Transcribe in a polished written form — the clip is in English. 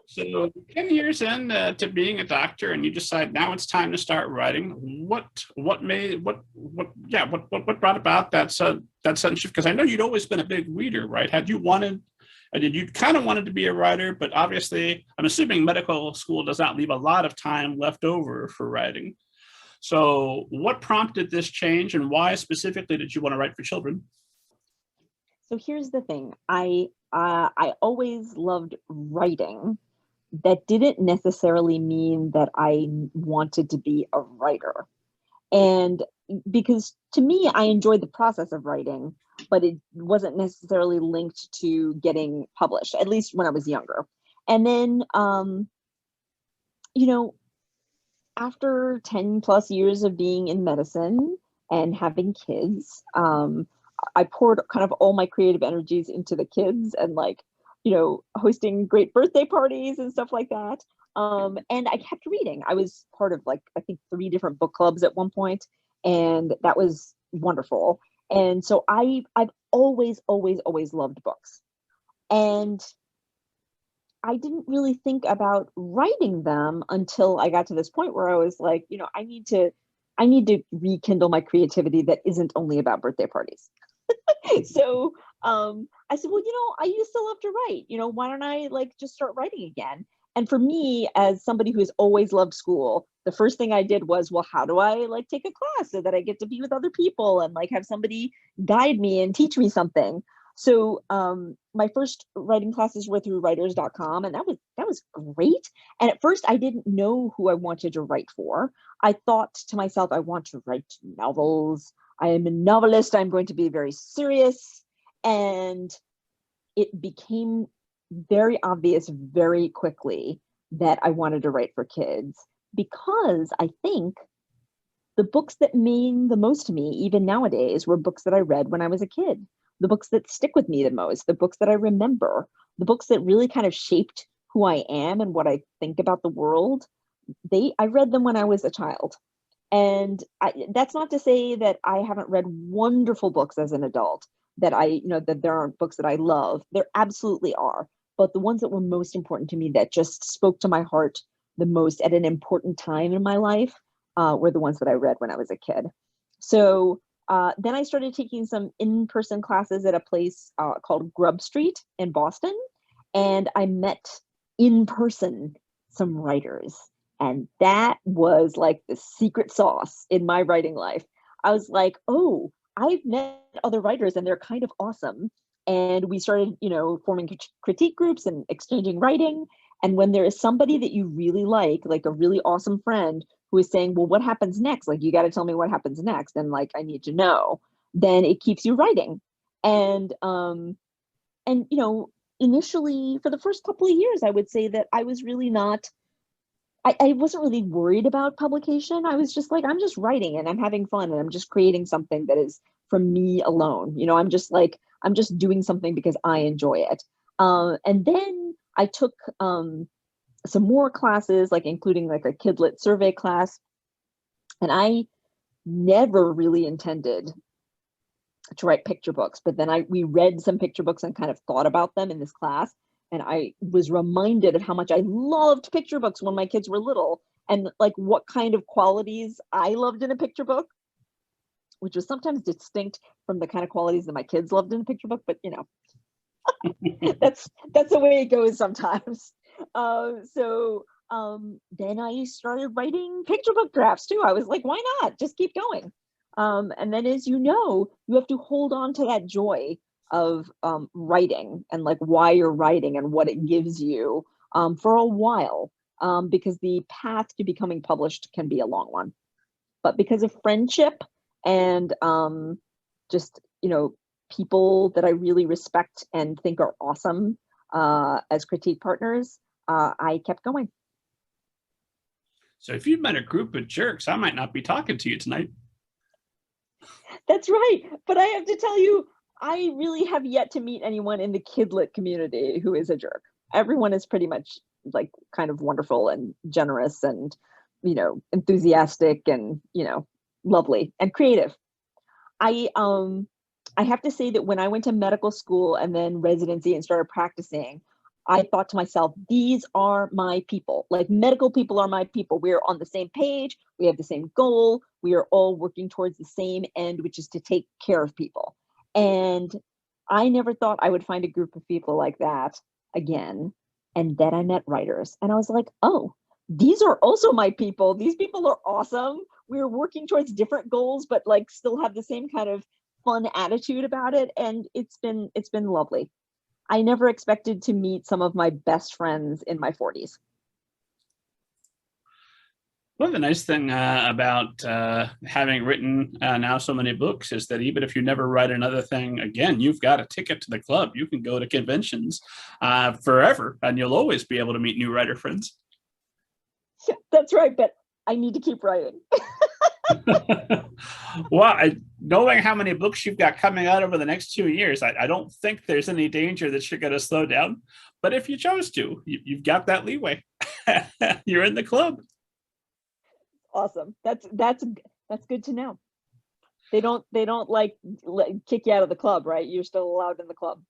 So 10 years in to being a doctor, and you decide now it's time to start writing. What brought about that sudden shift? Because I know you'd always been a big reader, right? Had you wanted, did you kind of wanted to be a writer? But obviously, I'm assuming medical school does not leave a lot of time left over for writing. So, what prompted this change, and why specifically did you want to write for children? So here's the thing. I always loved writing. That didn't necessarily mean that I wanted to be a writer. And because to me, I enjoyed the process of writing, but it wasn't necessarily linked to getting published, at least when I was younger. And then, you know, after 10 plus years of being in medicine and having kids, I poured kind of all my creative energies into the kids and like, hosting great birthday parties and stuff like that. And I kept reading. I was part of like, I think 3 different book clubs at one point, and that was wonderful. And so I've always, always, always loved books. And I didn't really think about writing them until I got to this point where I was like, I need to rekindle my creativity that isn't only about birthday parties. So I said, well, I used to love to write, why don't I like just start writing again? And for me, as somebody who has always loved school, the first thing I did was, well, how do I like take a class so that I get to be with other people and like have somebody guide me and teach me something? So my first writing classes were through writers.com, and that was great. And at first I didn't know who I wanted to write for. I thought to myself, I want to write novels. I am a novelist. I'm going to be very serious. And it became very obvious very quickly that I wanted to write for kids, because I think the books that mean the most to me, even nowadays, were books that I read when I was a kid. The books that stick with me the most, the books that I remember, the books that really kind of shaped who I am and what I think about the world. I read them when I was a child. And that's not to say that I haven't read wonderful books as an adult, that that there aren't books that I love. There absolutely are. But the ones that were most important to me, that just spoke to my heart the most at an important time in my life, were the ones that I read when I was a kid. So then I started taking some in-person classes at a place called Grub Street in Boston. And I met in person some writers. And that was like the secret sauce in my writing life. I was like, oh, I've met other writers and they're kind of awesome. And we started, forming critique groups and exchanging writing. And when there is somebody that you really like a really awesome friend who is saying, well, what happens next? Like, you got to tell me what happens next. And like, I need to know, then it keeps you writing. And initially for the first couple of years, I would say that I was really not, I wasn't really worried about publication. I was just like, I'm just writing and I'm having fun and I'm just creating something that is from me alone. I'm just doing something because I enjoy it. And then I took some more classes, like including like a Kidlit survey class. And I never really intended to write picture books, but then we read some picture books and kind of thought about them in this class. And I was reminded of how much I loved picture books when my kids were little, and like what kind of qualities I loved in a picture book, which was sometimes distinct from the kind of qualities that my kids loved in a picture book. But that's the way it goes sometimes. So then I started writing picture book drafts too. I was like, why not? Just keep going. And then, as you have to hold on to that joy of writing and like why you're writing and what it gives you for a while, because the path to becoming published can be a long one. But because of friendship and just people that I really respect and think are awesome as critique partners, I kept going. So if you've met a group of jerks, I might not be talking to you tonight. That's right. But I have to tell you, I really have yet to meet anyone in the Kidlit community who is a jerk. Everyone is pretty much like kind of wonderful and generous and, enthusiastic and, lovely and creative. I have to say that when I went to medical school and then residency and started practicing, I thought to myself, these are my people. Like, medical people are my people. We're on the same page. We have the same goal. We are all working towards the same end, which is to take care of people. And I never thought I would find a group of people like that again. And then I met writers, and I was like, oh, these are also my people. These people are awesome. We're working towards different goals, but like still have the same kind of fun attitude about it. And it's been lovely. I never expected to meet some of my best friends in my 40s. Well, the nice thing about having written now so many books is that even if you never write another thing again, you've got a ticket to the club. You can go to conventions forever, and you'll always be able to meet new writer friends. Yeah, that's right, but I need to keep writing. Well, knowing how many books you've got coming out over the next 2 years, I don't think there's any danger that you're going to slow down. But if you chose to, you've got that leeway. You're in the club. Awesome. That's good to know. They don't like kick you out of the club, right? You're still allowed in the club.